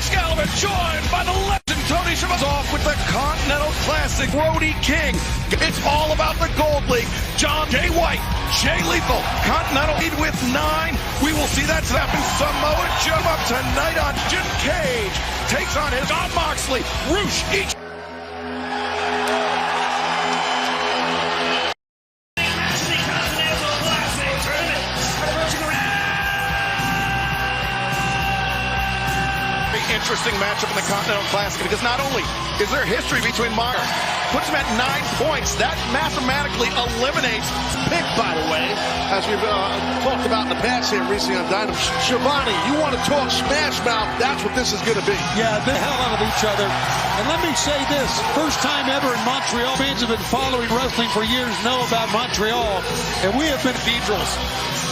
Excalibur joined by the legend Tony Schiavone. Off with the Continental Classic, Brody King. It's all about the Gold League. John Jay White, Jay Lethal, Continental lead with 9. We will see that snap in Samoa Joe up tonight on Jim Cage. Takes on his Jon Moxley. Roosh each. Interesting matchup in the Continental Classic because not only is there history between Meyer, puts him at 9 points, that mathematically eliminates pick, by the way, as we've talked about in the past here recently on Dynamite. Schiavone, you want to talk Smash Mouth, that's what this is going to be. Yeah, the hell out of each other. And let me say this, first time ever in Montreal, fans have been following wrestling for years, know about Montreal, and we have been cathedrals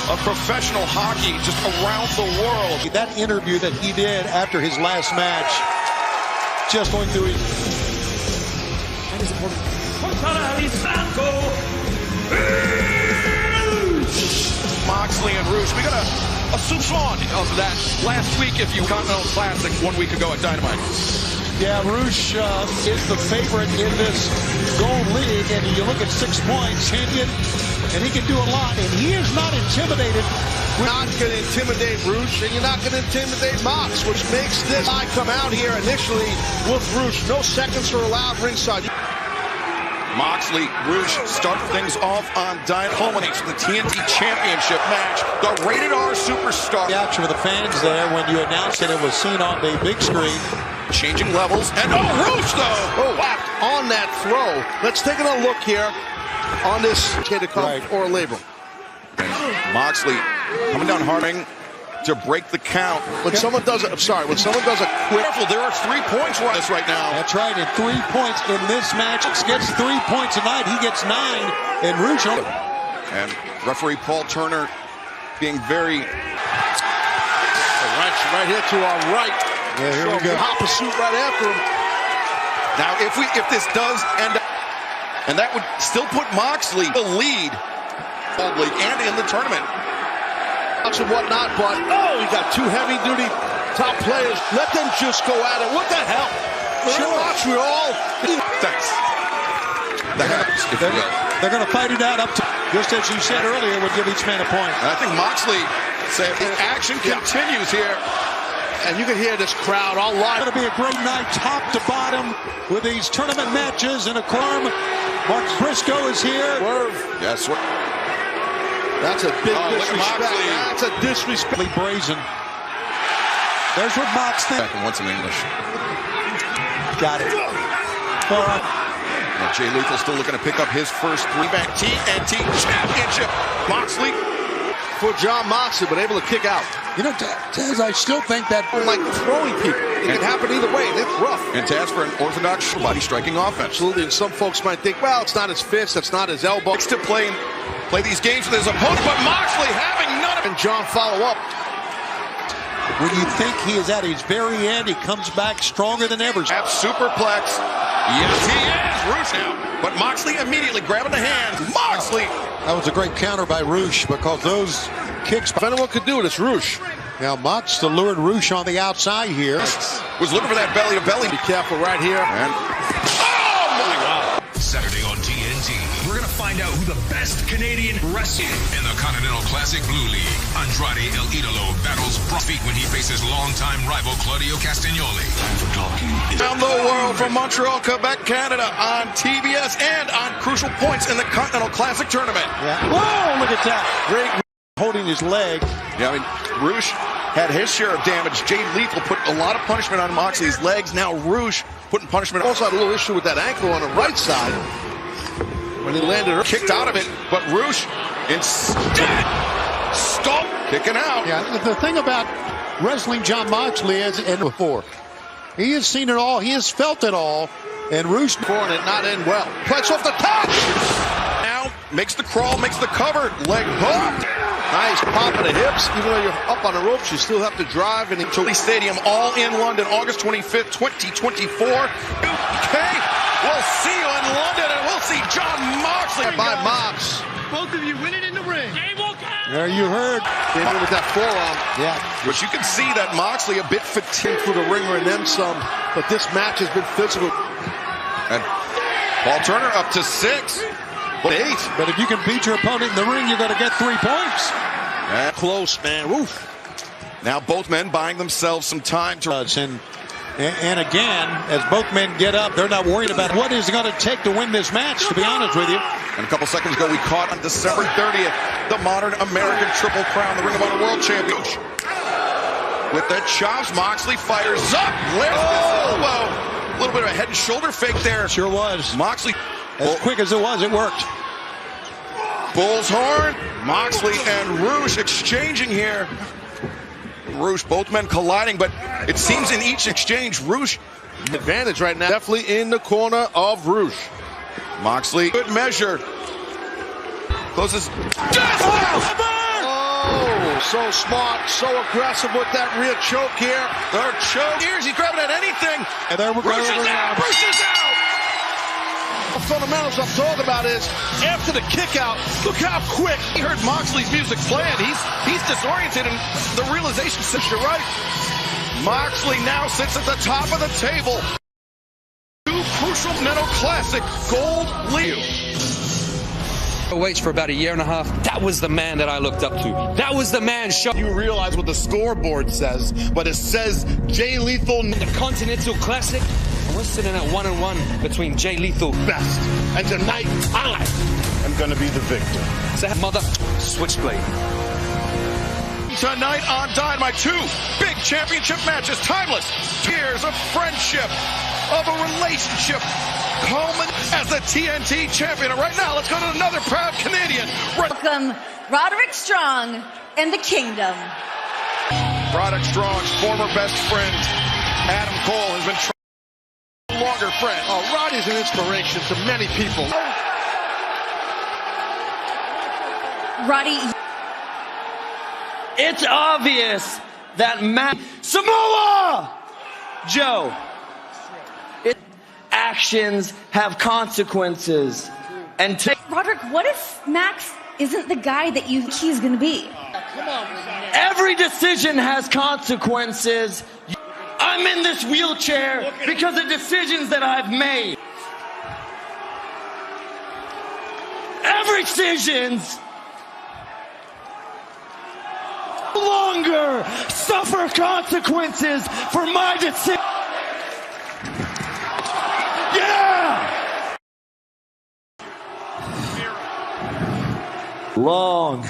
of professional hockey just around the world. That interview that he did after his last match, just going through his... Moxley and Roosh. We got a soupçon of that last week, if you Continental Classic 1 week ago at Dynamite. Yeah, Roosh is the favorite in this Gold League, and you look at 6 points, champion, and he can do a lot, and he is not intimidated. We're not going to intimidate Roosh, and you're not going to intimidate Mox, which makes this guy come out here initially with Roosh. No seconds are allowed ringside. Moxley, Roosh start things off on Dynamite. Culminates with the TNT Championship match. The Rated R Superstar. The action with the fans there when you announced that it was seen on the big screen. Changing levels, and Roosh though! Oh, wow. On that throw. Let's take a look here on this kid or label. Moxley coming down Harding to break the count. When someone does it, when someone does a quick... Careful, there are 3 points right now. That's right, and 3 points in this match. Gets 3 points tonight, he gets 9, and Roosh... And referee Paul Turner being very... Wrench right here to our right. Yeah, here we go. Hop pursuit right after him. Now, if this does end up... And that would still put Moxley the lead and in the tournament. And whatnot, but he got 2 heavy-duty top players. Let them just go at it. What the hell? Sure. Montreal. Thanks. They're going to fight it out up to, just as you said earlier, would give each man a point. And I think Moxley said the action continues here. And you can hear this crowd all live. It's going to be a great night, top to bottom, with these tournament matches. And a Corm, Mark Briscoe is here. Yes. That's a big disrespect. That's a disrespect. Brazen. There's what Mox thinks. Back and once in English. Got it. All right. Now Jay Lethal still looking to pick up his first 3-back TNT Championship. Moxley. For Jon Moxley, but able to kick out. You know, Taz, I still think that... Like throwing people. It can happen either way, and it's rough. And Taz for an orthodox body striking offense. Absolutely, and some folks might think, well, it's not his fist, it's not his elbow. Likes to play these games with his opponent, but Moxley having none of it. And John follow up. When you think he is at his very end, he comes back stronger than ever. At superplex. Yes, he is. Roosh now. But Moxley immediately grabbing the hands. Moxley. That was a great counter by Roosh because those kicks... If anyone could do it, it's Roosh. Now Mox still lured Roosh on the outside here. Was looking for that belly-to-belly. Be careful right here. And... Oh, my God. Saturday on TNT, we're going to find out who the best Canadian wrestler in the Continental Classic Blue League. Andrade El Idolo battles Feet when he faces longtime rival Claudio Castagnoli. Around the world from Montreal, Quebec, Canada on TBS and on Crucial Points in the Continental Classic Tournament. Yeah. Whoa, look at that. Great holding his leg. Yeah, I mean, Roosh had his share of damage. Jay Lethal put a lot of punishment on Moxley's legs. Now Roosh putting punishment. Also had a little issue with that ankle on the right side when he landed. Kicked out of it, but Roosh instead stopped kicking out. Yeah, the thing about wrestling Jon Moxley is, and before, he has seen it all, he has felt it all, and Roosh pouring it not in well. Plants off the top. Now makes the crawl, makes the cover, leg hook. Nice pop of the hips. Even though you're up on the ropes, you still have to drive. And Tully Stadium, all in London, August 25th, 2024. Okay, we'll see you in London, and we'll see Jon Moxley by Mox. Both of you win it in the ring. There you heard. Came in with that forearm. Yeah. But you can see that Moxley a bit fatigued For the ringer and then some. But this match has been physical. And Paul Turner up to 6. But 8. But if you can beat your opponent in the ring, you got to get 3 points. And close, man. Oof. Now both men buying themselves some time to... And again, as both men get up, they're not worried about what is it going to take to win this match, to be honest with you. And a couple seconds ago, we caught on December 30th, the modern American Triple Crown, the Ring of Honor World Champion. With the chops, Moxley fires up. Elbow. A little bit of a head and shoulder fake there. Sure was. Moxley. As quick as it was, it worked. Bull's horn. Moxley and Rush exchanging here. Rush, both men colliding, but it seems in each exchange, Rush Advantage right now. Definitely in the corner of Rush. Moxley, good measure. Closes. Oh, so smart, so aggressive with that rear choke here. Third choke. Here's he grabbing at anything. And there we go. Rush is out. Rush is out. The fundamentals I'm talking about is after the kick out, look how quick. He heard Moxley's music playing. He's disoriented, and the realization says you're right. Moxley now sits at the top of the table. 2 crucial Netto Classic Gold League. Waits for about a year and a half. That was the man that I looked up to. That was the man. You realize what the scoreboard says, but it says Jay Lethal The Continental Classic. We're sitting at 1-1 between Jay Lethal. best, and tonight I am going to be the victor. Mother Switchblade. Tonight on Dynamite, 2 big championship matches, timeless. Years of friendship, of a relationship. Coleman as the TNT champion. And right now, let's go to another proud Canadian. Welcome, Roderick Strong and the Kingdom. Roderick Strong's former best friend, Adam Cole, has been longer friend. Oh, Roddy's an inspiration to many people. Roddy, It's obvious that Samoa Joe. Actions have consequences. And Roderick, what if Max isn't the guy that you think he's going to be? every decision has consequences. I'm in this wheelchair because of decisions that I've made. Every decisions no longer suffer consequences for my decision. Yeah! Long.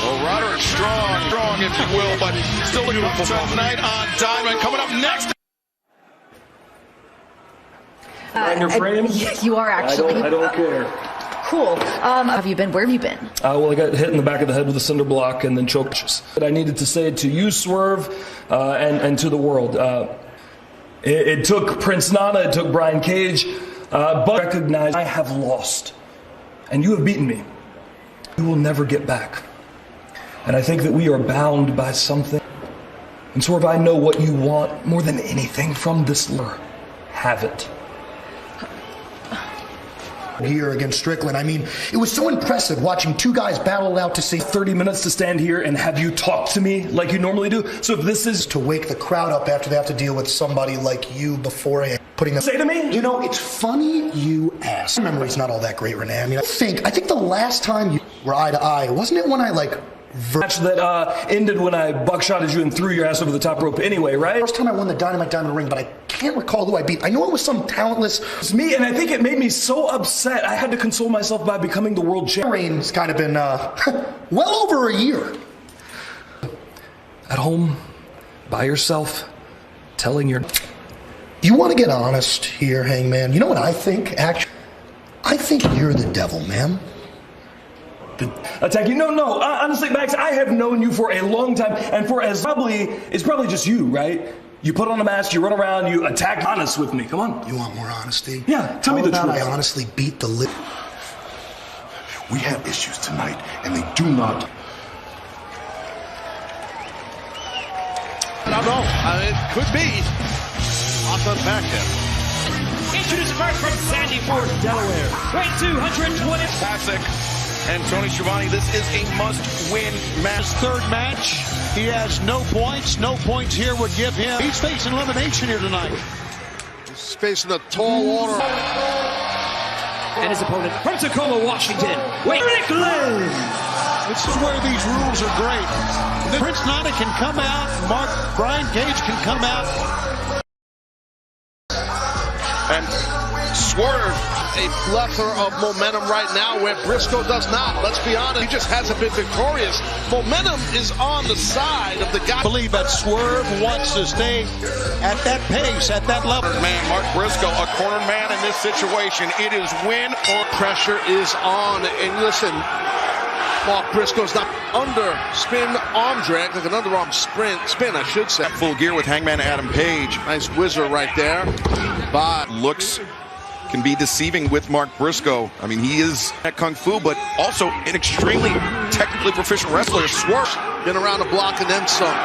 Well, Roderick strong, if you will, but still looking up tonight on Diamond. Coming up next. In your frame? You are actually. I don't care. Cool. Have you been? Where have you been? Well, I got hit in the back of the head with a cinder block and then choked. But I needed to say to you, Swerve, and to the world. It took Prince Nana, it took Brian Cage, but I recognize I have lost. And you have beaten me. You will never get back. And I think that we are bound by something. And Swerve, I know what you want more than anything from this lure. Have it. Here against Strickland. I mean, it was so impressive watching two guys battle it out to see 30 minutes to stand here and have you talk to me like you normally do. So if this is to wake the crowd up after they have to deal with somebody like you beforehand, putting them. Say to me, you know, it's funny you ask. My memory's not all that great, Renee. I mean, I think the last time you were eye to eye, wasn't it when I match that ended when I buckshotted you and threw your ass over the top rope anyway, right? First time I won the Dynamite Diamond Ring, but I can't recall who I beat. I know it was some talentless. It's me, and I think it made me so upset I had to console myself by becoming the world champion. Reign's kind of been well over a year. At home, by yourself, telling your. You want to get honest here, Hangman? You know what I think? Actually, I think you're the devil, man. Attack you? No. Honestly, Max, I have known you for a long time, and it's probably just you, right? You put on a mask, you run around, you attack honest with me. Come on. You want more honesty? Yeah, tell me the truth. I honestly beat the lip. We have issues tonight, and they do not. I don't know. It could be. I'll unpack that. introducing first from Sandy Ford, Delaware. Weight 220. Classic. And Tony Schiavone, this is a must-win match. His third match. He has no points. No points here would give him. He's facing elimination here tonight. He's facing a tall order. And his opponent from Tacoma, Washington, Rick Lynn. This is where these rules are great. Prince Nana can come out. Brian Cage can come out. And Swerve, a plethora of momentum right now where Briscoe does not. Let's be honest, he just hasn't been victorious. Momentum is on the side of the guy. I believe that Swerve wants to stay at that pace, at that level. Man, Mark Briscoe, a corner man in this situation. It is win or pressure is on. And listen, Mark Briscoe's not under spin arm drag, like an underarm spin, I should say. Full gear with Hangman Adam Page. Nice whizzer right there. But looks can be deceiving with Mark Briscoe. I mean, he is at Kung Fu, but also an extremely technically proficient wrestler. Swerve. Been around the block and then some.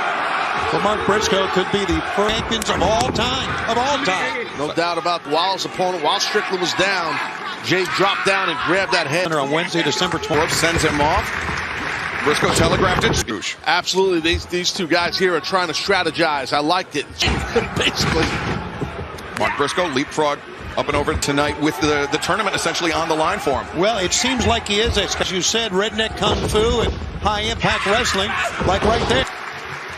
Well, Mark Briscoe could be the first champions of all time. No doubt about Wild's opponent. While Strickland was down, Jay dropped down and grabbed that head. On Wednesday, December 12th. Sends him off. Briscoe telegraphed it. Absolutely, these two guys here are trying to strategize. I liked it. Basically. Mark Briscoe leapfrog up and over tonight with the tournament essentially on the line for him. Well, it seems like he is, as you said, redneck kung fu and high-impact wrestling, like right there.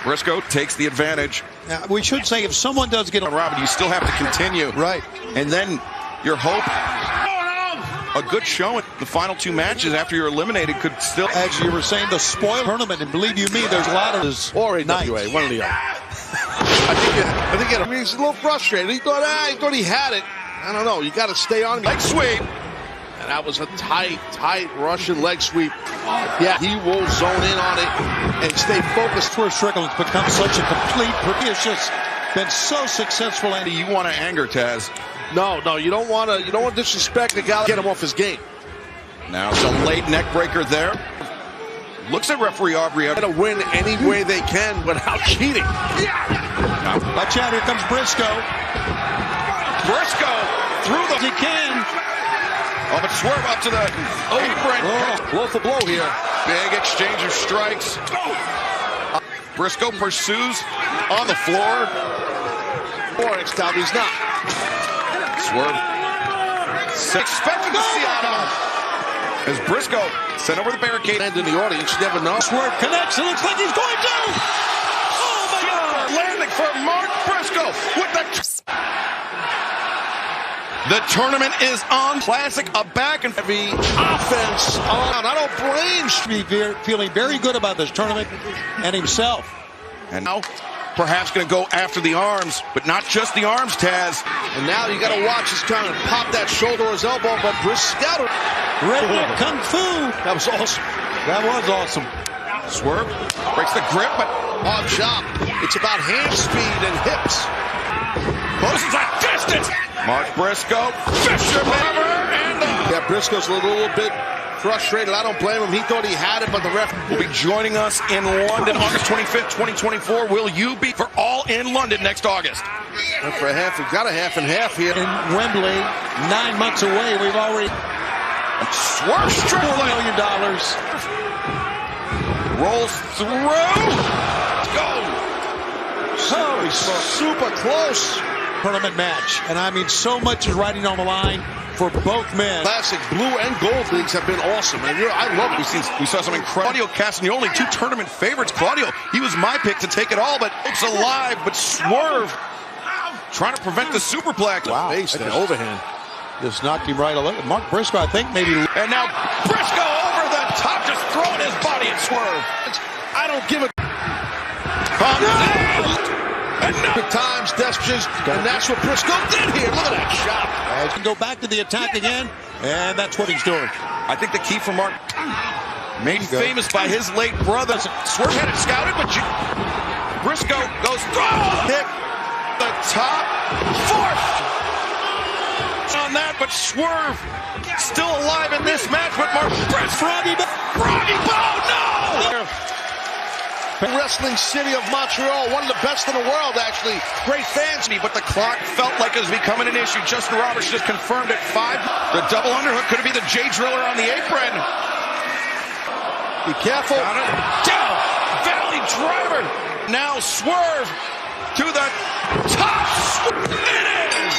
Briscoe takes the advantage. Now, we should say if someone does get on Robin, you still have to continue. Right. And then your hope, a good showing. The final two matches after you're eliminated could still. As you were saying, the spoil tournament, and believe you me, there's a lot of this. Or AWA, one of the other. I think he's a little frustrated. He thought he had it. I don't know. You got to stay on. Leg sweep. And that was a tight Russian leg sweep. Yeah, he will zone in on it and stay focused. Where Strickland's become such a complete. He's just been so successful. And you want to anger Taz? No, you don't want to. You don't want to disrespect the guy. Get him off his game. Now it's a late neck breaker there. Looks at referee Aubrey. Try to win any way they can without cheating. Watch out! Here comes Briscoe. Briscoe through the. He can. Oh, but Swerve up to the apron. Blow for blow here. Big exchange of strikes. Briscoe pursues on the floor. Next time he's not. Swerve. Expected to see out of as Briscoe sent over the barricade. And in the audience, you never know. Swerve connects. It looks like he's going to. Oh my God! Landing for Mark Briscoe with the. The tournament is on. Classic, a back and heavy offense. I don't blame Steve. Feeling very good about this tournament and himself. And now, perhaps going to go after the arms, but not just the arms, Taz. And now you got to watch. He's trying to pop that shoulder or his elbow, but Briscoe. Redneck Kung Fu. That was awesome. That was awesome. Swerve breaks the grip, but odd chop. It's about hand speed and hips. Motions at distance. Mark Briscoe, fisherman, and yeah, Briscoe's a little bit frustrated. I don't blame him. He thought he had it, but the ref will be joining us in London, August 25th, 2024. Will you be for All in London next August? And for a half, we've got a half and half here in Wembley. 9 months away. We've already Swerve Strickland. $4 million. Rolls through. Go. So he's super close. Tournament match, and I mean so much is riding on the line for both men. Classic blue and gold leagues have been awesome, and I love it. We saw some incredible. Claudio Castagnoli, 2 tournament favorites. Claudio, he was my pick to take it all, but it's alive. But Swerve trying to prevent the superplex. Wow, the overhand just knocked him right a little. Mark Briscoe, I think maybe. And now Briscoe over the top, just throwing his body at Swerve. I don't give a. Good times, gestures, and that's what Briscoe did here. Look at that shot. He can go back to the attack again, and that's what he's doing. I think the key for Mark, made famous by his late brother. Swerve had it scouted, but Briscoe goes hit the top, forced on that, but Swerve still alive in this match. But Mark Briscoe, Froggy Bow, no! Wrestling City of Montreal, one of the best in the world, actually. Great fans. But the clock felt like it was becoming an issue. Justin Roberts just confirmed at 5. The double underhook could be the Jay Driller on the apron. Be careful. Down. Valley driver. Now Swerve to the top. It is.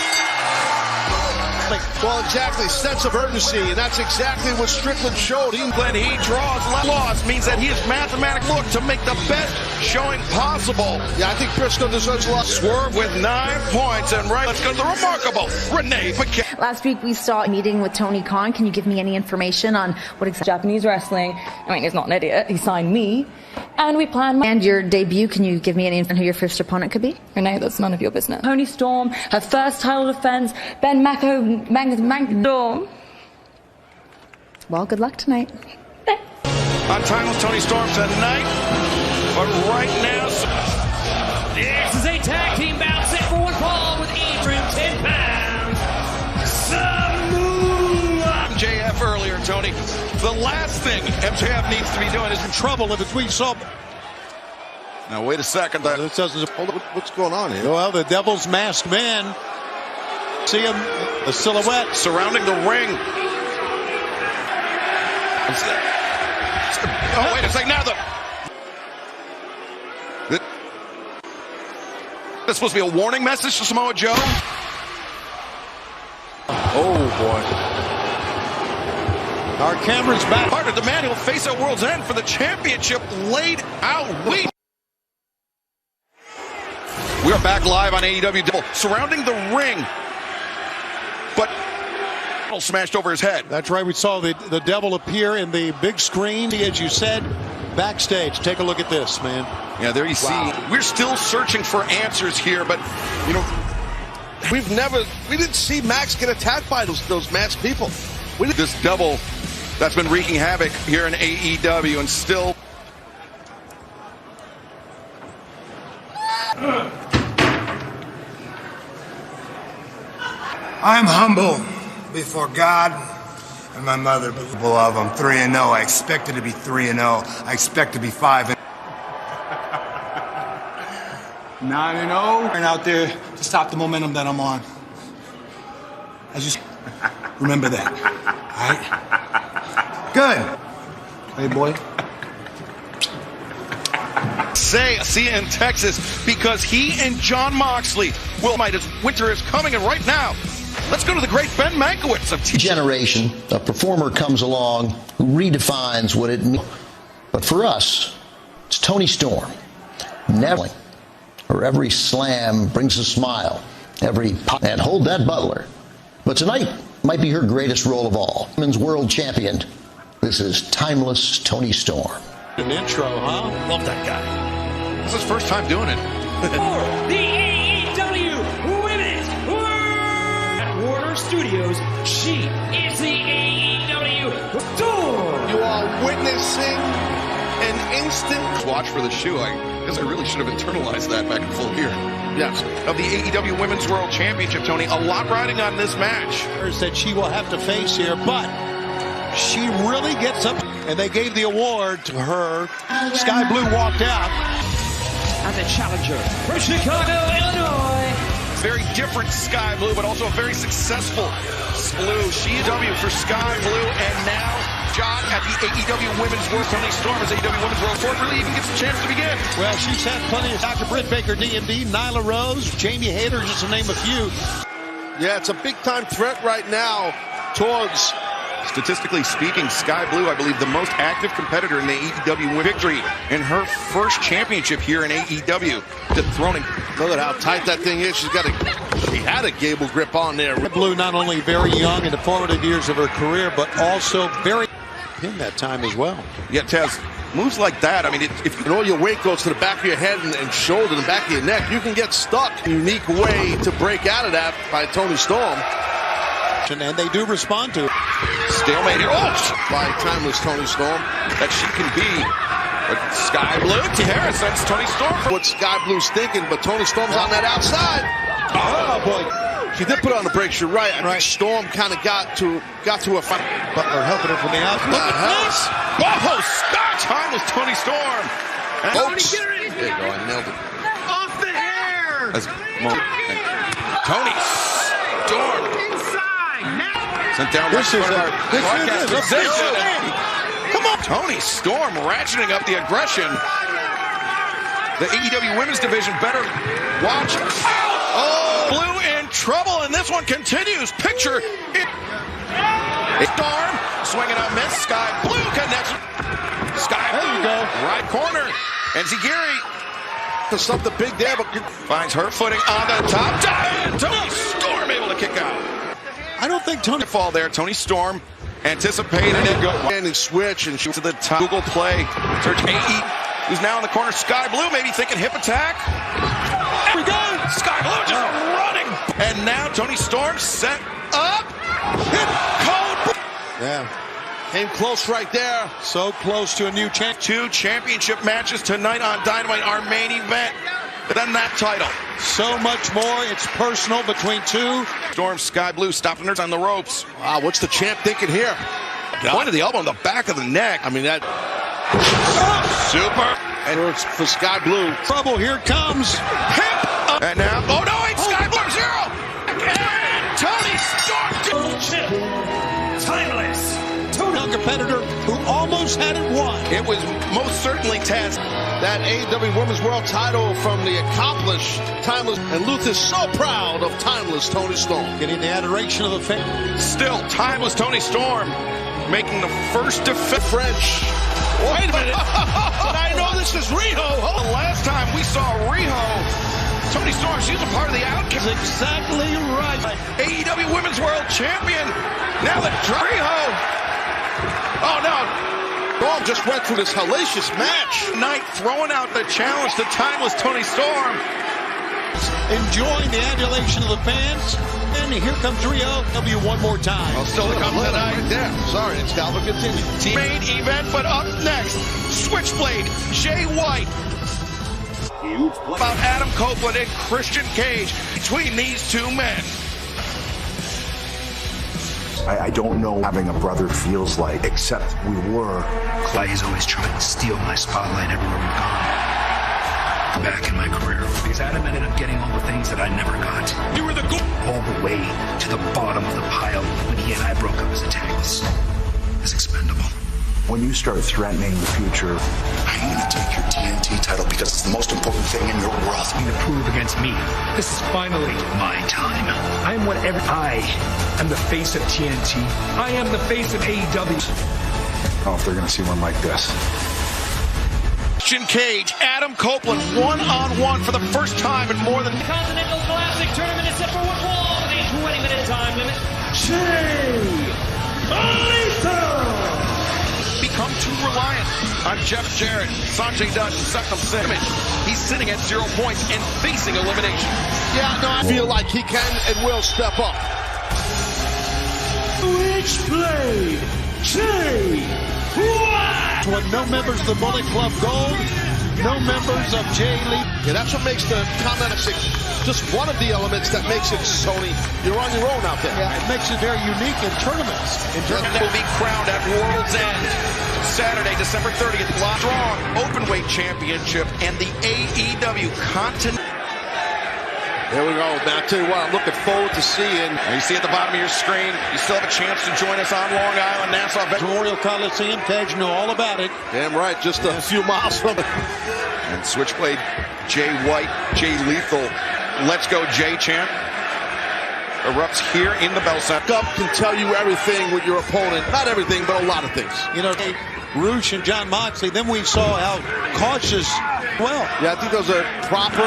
Well, exactly. Sense of urgency, and that's exactly what Strickland showed. When he draws loss means that he is mathematically look to make the best showing possible. Yeah, I think Briscoe deserves a lot. Swerve with 9 points, and right, let's go to the remarkable Renee Paquette. Last week we saw a meeting with Tony Khan. Can you give me any information on what exactly Japanese wrestling? I mean, he's not an idiot. He signed me, and we planned. And your debut, can you give me any info on who your first opponent could be? Renee, that's none of your business. Toni Storm, her first title defense. Ben Mako, Storm. Well, good luck tonight. On time with Toni Storm tonight, but right now, this is a tag team bout set for one fall with each room 10 pounds. Samoa. MJF earlier, Tony. The last thing MJF needs to be doing is In trouble if it's weak sub. Now wait a second. This doesn't. What's going on here? Well, the Devil's Masked Man. See him, the silhouette surrounding the ring. Oh, wait a second. Now that's supposed to be a warning message to Samoa Joe. Oh, boy. Our camera's back. Part of the man who'll face at World's End for the championship laid out. We are back live on AEW. Surrounding the ring. But smashed over his head. That's right. We saw the Devil appear in the big screen, as you said, backstage. Take a look at this, man. Yeah, there you see. We're still searching for answers here, but, you know, we didn't see Max get attacked by those masked people. This Devil that's been wreaking havoc here in AEW and still. I'm humble before God and my mother. Beloved, I'm 3-0. I expected to be 3-0. I expect to be 5-0. 9-0. And out there to stop the momentum that I'm on. I just remember that. All right? Good. Hey, boy. See you in Texas because he and Jon Moxley his winter is coming, and right now, let's go to the great Ben Mankiewicz of generation. A performer comes along who redefines what it means. But for us, it's Toni Storm. Never. Her every slam brings a smile. And hold that Butler. But tonight might be her greatest role of all. Women's world champion. This is timeless Toni Storm. An intro, huh? Love that guy. This is his first time doing it. For the AEW Women's World at Warner Studios, she is the AEW Storm. You are witnessing an instant. Watch for the shoe. I guess I really should have internalized that back in full gear. Yes. Of the AEW Women's World Championship, Tony. A lot riding on this match. That she will have to face here, but she really gets up. And they gave the award to her. Sky Blue walked out. And the challenger from Chicago, Illinois. Very different Sky Blue, but also a very successful Blue. She W for Sky Blue, and now John at the AEW Women's World. Toni Storm as AEW Women's World Tour really even gets a chance to begin. Well, she's had plenty of Dr. Britt Baker, DMD, Nyla Rose, Jamie Hayter, just to name a few. Yeah, it's a big-time threat right now towards. Statistically speaking, Sky Blue, I believe, the most active competitor in the AEW victory in her first championship here in AEW. Dethroning. Look at how tight that thing is. She had a Gable grip on there. Blue not only very young in the formative years of her career, but also very in that time as well. Yeah, Taz, moves like that, I mean, if all your weight goes to the back of your head and shoulder and the back of your neck, you can get stuck. Unique way to break out of that by Toni Storm. And they do respond to it. Stalemate here. Oh! By timeless Toni Storm. That she can be. But Sky Blue, T. Harris, that's Toni Storm. What Sky Blue's thinking, but Toni Storm's on that outside. Oh, boy. She did put on the brakes, you're right. I think Storm kind of got to a fight. Butler helping her from the outside. Look at this. Oh, Sky timeless Toni Storm. Folks. There you go, I nailed it. Off the hair. Tony Storm. Inside. Now. Sent down This is broadcast position. Come on. Tony Storm ratcheting up the aggression. The AEW Women's Division better watch. Oh, Blue in trouble, and this one continues. Picture it. Storm swinging a miss. Sky Blue connects. Sky Blue. There you go. Right corner. And Zagiri There's something big there, but finds her footing on the top. And Tony Storm able to kick out. I don't think Tony fall there. Tony Storm anticipated it. Go standing switch and shoot to the top. Google play. Search AE. Who's now in the corner. Sky Blue maybe thinking hip attack. There we go. Sky Blue just running. And now Tony Storm set up. Hit code. Yeah. Came close right there. so close to a new champ. 2 championship matches tonight on Dynamite, our main event. Then that title. So much more. It's personal between two. Storm Sky Blue stopping her on the ropes. Wow, what's the champ thinking here? Point of the elbow in the back of the neck. I mean, that super. And it's for Sky Blue. Trouble, here it comes. Hip. And now, oh no, it's Sky Blue 0. And Tony Storm. Timeless. Young competitor who almost had it won. It was most certainly Taz. That AEW Women's World title from the accomplished Timeless. And Luther is so proud of Timeless Tony Storm. Getting the adoration of the fans. Still, Timeless Tony Storm making the first defense. French. Wait a minute. But I know this is Riho. The last time we saw Riho, Tony Storm, she was a part of the Outcast. Exactly right. AEW Women's World Champion. Now the Riho. Oh no. Storm just went through this hellacious match. Knight throwing out the challenge to Timeless Tony Storm. Enjoying the adulation of the fans. And here comes Riho. W one more time. Well, still to come tonight. Right there. Sorry, it's got to continue. Main event, but up next, Switchblade, Jay White. About Adam Copeland and Christian Cage between these two men. I don't know having a brother feels like, except we were. Clay's always trying to steal my spotlight everywhere we've gone. Back in my career, because Adam ended up getting all the things that I never got. You were the all the way to the bottom of the pile when he and I broke up as a tag. It's expendable. When you start threatening the future, I'm going to take your TNT title because it's the most important thing in your world. You to prove against me. This is finally my time. I am whatever. I am the face of TNT. I am the face of AEW. I don't know if they're going to see one like this. Christian Cage, Adam Copeland, one-on-one for the first time in more than... The Continental Classic Tournament is set for one fall with a 20-minute time limit. Jay Lethal! Become too reliant on Jeff Jarrett, Sanjay Dutt, and Sekam Singh. He's sitting at 0 points and facing elimination. Yeah, no, I feel like he can and will step up. Switchblade, Jay White! With no members of the Bullet Club Gold, no members of Jay Lee. Yeah, that's what makes the Continental Six just one of the elements that makes it, Sony. You're on your own out there. Yeah, it makes it very unique in tournaments. And will be crowned at World's End Saturday, December 30th. Strong Openweight Championship and the AEW Continental. There we go. Now, I'll tell you what, I'm looking forward to seeing. You see at the bottom of your screen, you still have a chance to join us on Long Island, Nassau. Memorial Coliseum, Cage, you know all about it. Damn right, just a few miles from it. And Switchblade, Jay White, Jay Lethal. Let's go, Jay Champ. Erupts here in the Bell Center. Up can tell you everything with your opponent. Not everything, but a lot of things. You know, Roosh and John Moxley, then we saw how cautious, well. Yeah, I think those are proper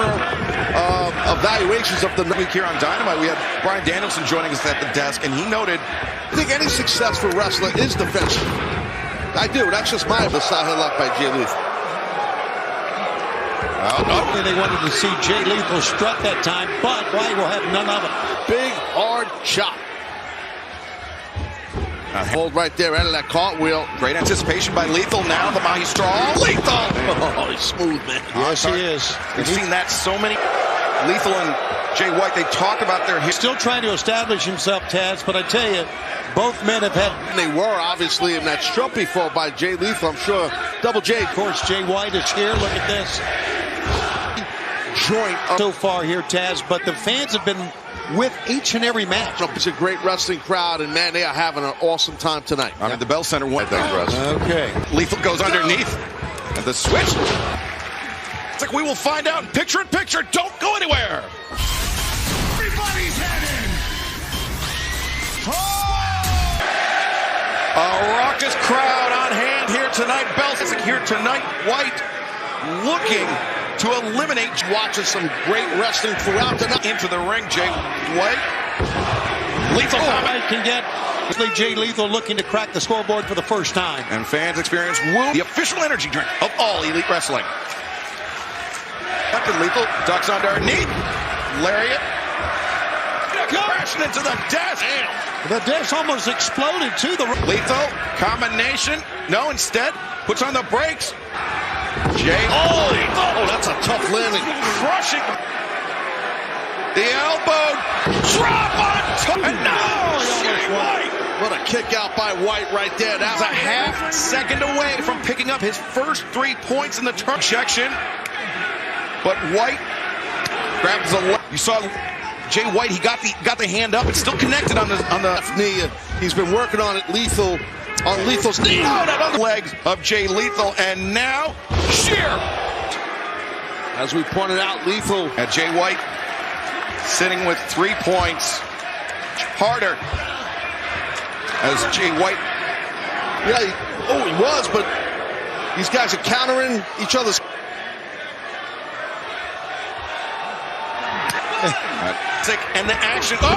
evaluations of the week here on Dynamite. We had Bryan Danielson joining us at the desk, and he noted, I think any successful wrestler is defensive. I do. That's just my side headlock by Jay Lethal. They wanted to see Jay Lethal strut that time, but White will have none of it. Big, hard chop. Hold right there out of that cartwheel. Great anticipation by Lethal. Now the Maestro. Lethal! Oh, he's smooth, man. Yes, he is. We've seen that so many. Lethal and Jay White, they talk about their history. Still trying to establish himself, Taz, but I tell you, both men have had... And they were, obviously, in that Strumpy fall by Jay Lethal. I'm sure Double J. Of course, Jay White is here. Look at this. Joint so far here, Taz, but the fans have been with each and every match. It's a great wrestling crowd, and man, they are having an awesome time tonight. I mean, the Bell Center won. Okay. Lethal goes underneath. And the switch. It's like we will find out in picture-in-picture. Don't go anywhere. Everybody's heading. A raucous crowd on hand here tonight. Bell is here tonight. White looking to eliminate. Watching some great wrestling throughout the night. Into the ring, Jay White. Lethal can get Jay Lethal looking to crack the scoreboard for the first time. And fans experience Woo, the official energy drink of all Elite Wrestling. Captain Lethal ducks underneath. Lariat. Crashing into the desk. The desk almost exploded too. The Lethal combination. No, instead puts on the brakes. Jay. Oh, that's a tough landing. Crushing. The elbow. Drop on top. And no, Jay White. What a kick out by White right there. That's a half second away from picking up his first 3 points in the turn section. But White grabs the. You saw Jay White. He got the hand up. It's still connected on the left knee. He's been working on it. Lethal on Lethal's knee. Oh, that on the legs of Jay Lethal, and now sheer. As we pointed out, Lethal at Jay White sitting with 3 points. Harder. As Jay White. Yeah, he was, but these guys are countering each other's. And the action. Oh!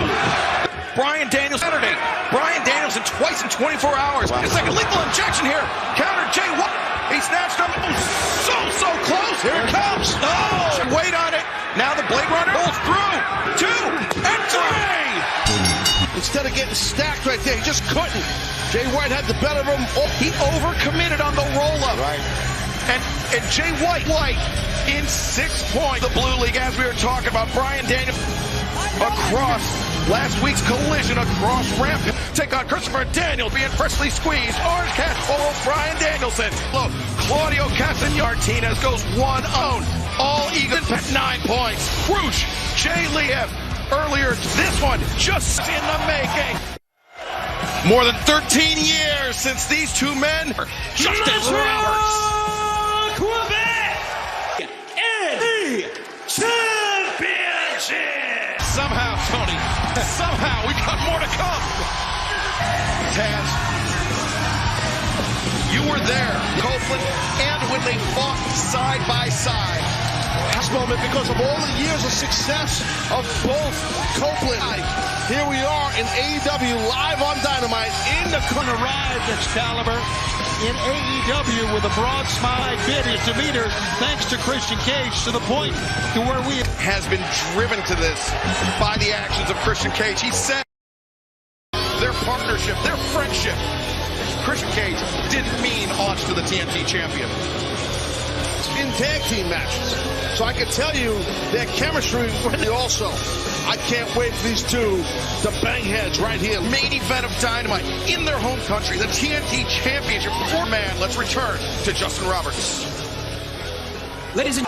Bryan Danielson Saturday. Bryan Danielson twice in 24 hours. Wow. A second lethal injection here. Counter Jay White. He snatched up. Oh, so close. Here it comes. Oh! Wait on it. Now the Blade Runner pulls through. 2 and 3. Instead of getting stacked right there, he just couldn't. Jay White had the better of him. Oh, he overcommitted on the roll-up. Right. And Jay White in 6 points. The Blue League, as we were talking about, Bryan Danielson across last week's collision across ramp. Take on Christopher Daniels being freshly squeezed. Orange Cat Bryan Danielson. Look, Claudio Castagnartinez goes 1-0. All Eagles at 9 points. Whoosh, Jay Lethal. Earlier, this one just in the making. More than 13 years since these two men. Justin Roberts. Quebec is the championship. Somehow, Tony. Somehow, we got more to come. Taz, you were there, Copeland, and when they fought side by side. This moment because of all the years of success of both Copeland. Here we are in AEW live on Dynamite. In the corner ride Excalibur in AEW with a broad smile. Bid his demeanor thanks to Christian Cage to the point to where we has been driven to this by the actions of Christian Cage. He said their partnership, their friendship. Christian Cage didn't mean odds to the TNT champion. In tag team matches. So I can tell you their chemistry really also. I can't wait for these two to bang heads right here. Main event of Dynamite in their home country, the TNT Championship. Man, let's return to Justin Roberts. Ladies and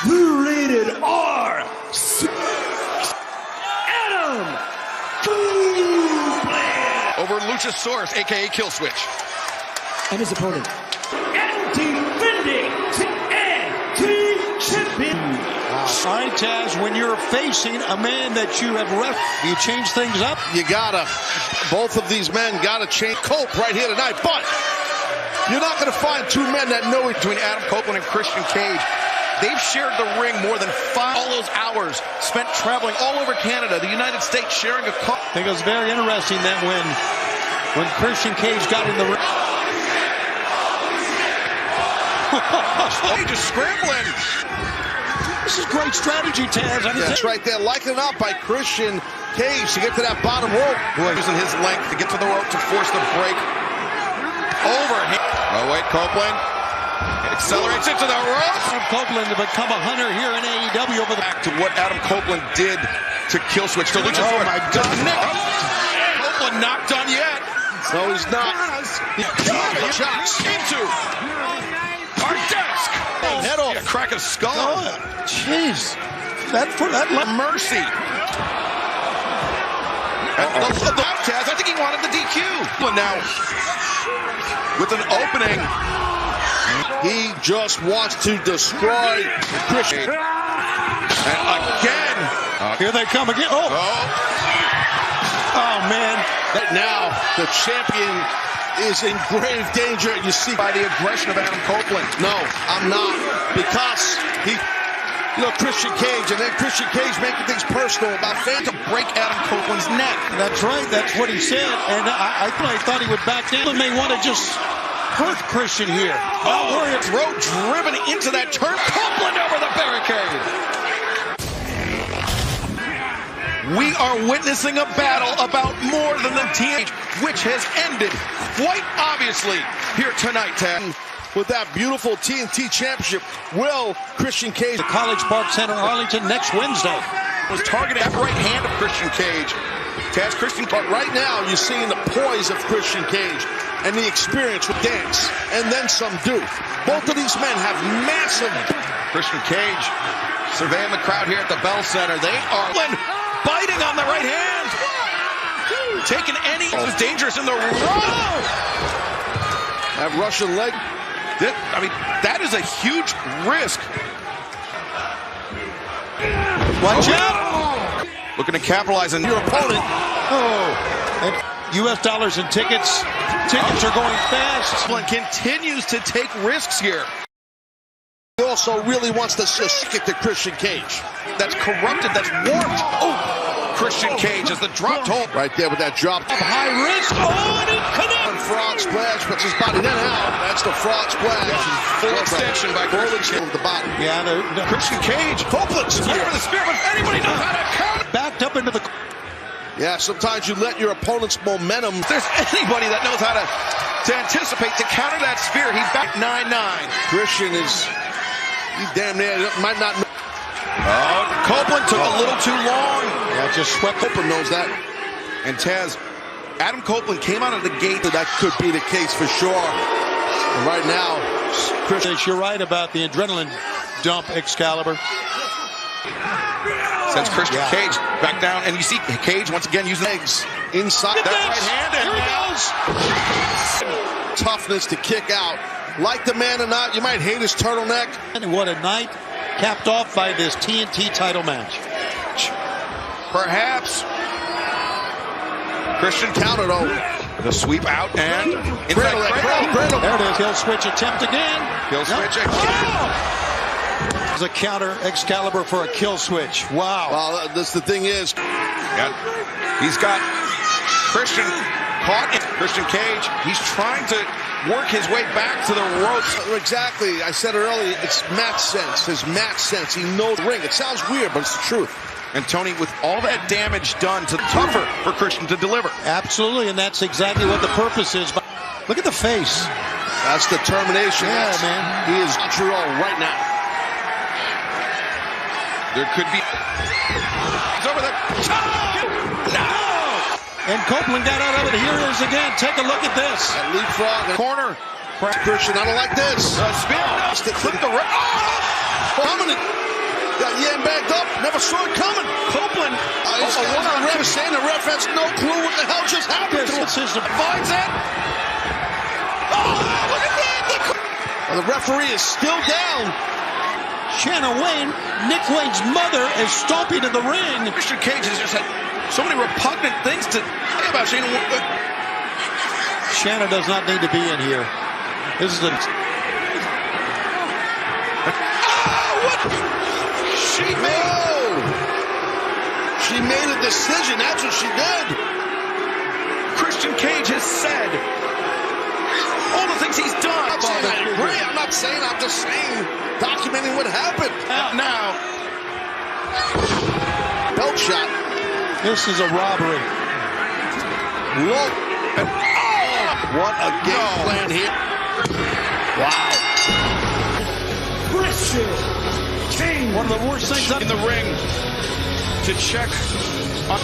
Blue Rated R. Adam Copeland. Over Luchasaurus, a.k.a. Killswitch. And his opponent, and defending TNT champion. All right, Taz, when you're facing a man that you have you change things up? You gotta. Both of these men gotta change. Cope right here tonight, but you're not gonna find two men that know it. Between Adam Copeland and Christian Cage, they've shared the ring more than all those hours spent traveling all over Canada, the United States, sharing a cup. I think it was very interesting that when Christian Cage got in the ring. Cage is scrambling. This is great strategy, Taz. That's right there, liking it up by Christian Cage to get to that bottom rope. Boy, using his length to get to the rope to force the break. Overhand. Oh, wait, Copeland Accelerates into the ropes. Adam Copeland to become a hunter here in AEW over the back to what Adam Copeland did to Killswitch. To oh my God. Copeland not done yet. No, he's not. Shots into our desk. Head off. Yeah, crack a skull. Jeez. That mercy. The Taz, I think he wanted the DQ. But now, with an opening, he just wants to destroy Christian. And again. Here they come again. Oh, man. Right now, the champion is in grave danger. You see by the aggression of Adam Copeland. No, I'm not. Because he... You know, Christian Cage, and then Christian Cage making things personal about fans to break Adam Copeland's neck. That's right. That's what he said. And I thought he would back down. He may want to just hurt Christian here. Throw driven into that turn. Copeland over the barricade. We are witnessing a battle about more than the TNT, which has ended quite obviously here tonight, Ted. With that beautiful TNT championship, will Christian Cage... The College Park Center, Arlington, next Wednesday. Was targeting that right hand of Christian Cage. Taz Christian, but right now you're seeing the poise of Christian Cage and the experience with dance, and then some do. Both of these men have massive... Christian Cage surveying the crowd here at the Bell Center. They are biting on the right hand. Taking any... It was dangerous in the row. That Russian leg... I mean, that is a huge risk. Watch out! Looking to capitalize on your opponent. And U.S. dollars and tickets. Tickets are going fast. Continues to take risks here. He also really wants to stick it to Christian Cage. That's corrupted. That's warped. Oh! Christian Cage as the drop toe. Right there with that drop. High risk. And he connects. Frog splash, puts his body then out. That's the frog splash. Full extension by Christian Cage. The bottom. Yeah, Christian Cage. Copeland. Spear for the spear, but anybody knows how to count. Backed up into the... Yeah, sometimes you let your opponent's momentum... If there's anybody that knows how to anticipate, to counter that spear, he's back 9-9. Christian is... He damn near might not... Copeland took a little too long. Yeah, just swept. Copeland knows that. And Taz, Adam Copeland came out of the gate. That could be the case for sure. And right now, Christian, you're right about the adrenaline dump, Excalibur. Sends Christian Cage back down, and you see Cage once again using legs inside that right hand. And here he goes. Toughness to kick out. Like the man or not, you might hate his turtleneck. And what a night, capped off by this TNT title match. Perhaps. Christian counter though. The sweep out and cradle. There it is. Kill switch attempt again. Kill switch again. It's a counter Excalibur for a kill switch. Wow. Well, the thing is, he's got Christian caught in Christian Cage. He's trying to work his way back to the ropes. Exactly. I said it earlier. It's match sense. His match sense. He knows the ring. It sounds weird, but it's the truth. And Tony, with all that damage done, to tougher for Christian to deliver. Absolutely, and that's exactly what the purpose is. Look at the face. That's determination. Yeah, man. He is true right now. There could be... He's over there. No! And Copeland got out of it. Here it is again. Take a look at this. That leapfrog. Corner. Christian, I don't like this. Spin. Clip the... Dominant. Got Yan backed up. Never saw it coming. Copeland. The ref is saying the ref has no clue what the hell just happened. Finds it. Oh, look at that. The referee is still down. Shanna Wayne, Nick Wayne's mother, is stomping in the ring. Christian Cage has just had so many repugnant things to say about Shanna. Shanna does not need to be in here. This is a... She made a decision. That's what she did. Christian Cage has said all the things he's done. I'm saying I agree. I'm not saying. I'm just saying, documenting what happened. Now, belt shot. This is a robbery. Look. What a game plan here. Wow. King. One of the worst things in the ring to check on